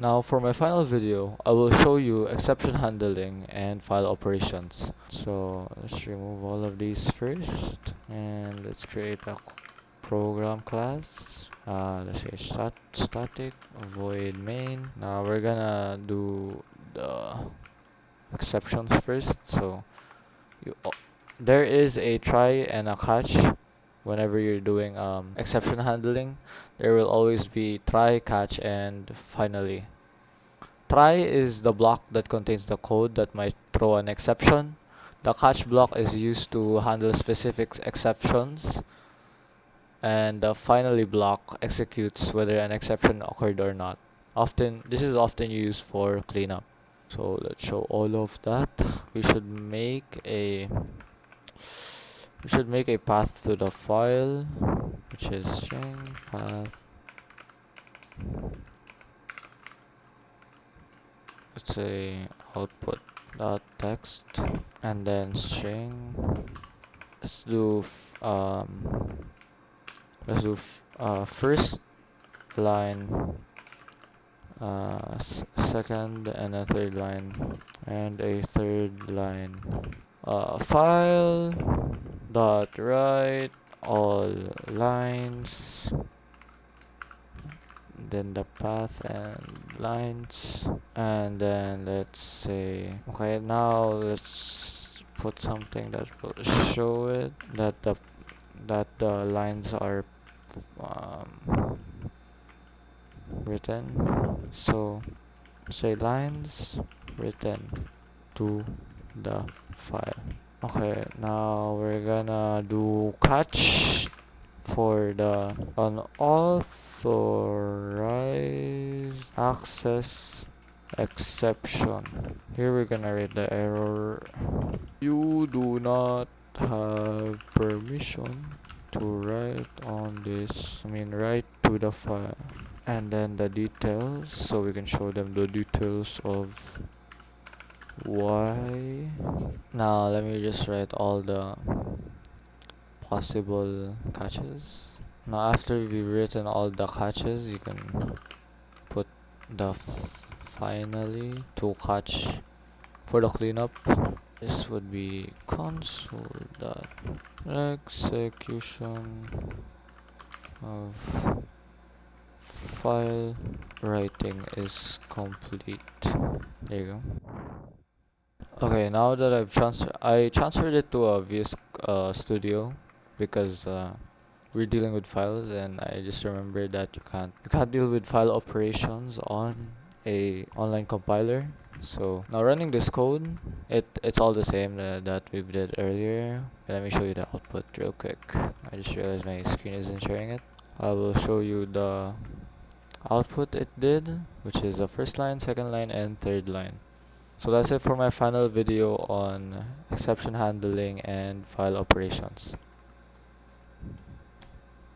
Now for my final video, I will show you exception handling and file operations. So let's remove all of these first, and let's create a program class. Let's say static void main. Now we're gonna do the exceptions first. So you, there is a try and a catch. Whenever you're doing exception handling, there will always be try, catch, and finally. Try is the block that contains the code that might throw an exception. The catch block is used to handle specific exceptions, and the finally block executes whether an exception occurred or not. This is often used for cleanup. So let's show all of that. We should make a path to the file, which is string path. Let's say output dot text, and then string. Let's do first line, second and a third line, and a third line. File dot write all lines, then the path and lines, and then let's say, okay, now let's put something that will show it that the lines are written. So say lines written to the file. Okay, now we're gonna do catch for the unauthorized access exception. Here we're gonna write the error: you do not have permission to write write to the file. And then the details, so we can show them the details of why. Now let me just write all the possible catches. Now after we've written all the catches, you can put the finally to catch. For the cleanup, this would be console dot execution of file writing is complete. There you go. Okay, now that I transferred it to a VS Studio because we're dealing with files, and I just remembered that you can't deal with file operations on a online compiler. So now running this code, it's all the same that we did earlier. Let me show you the output real quick. I just realized my screen isn't sharing it. I will show you the output it did, which is the first line, second line, and third line. So that's it for my final video on exception handling and file operations.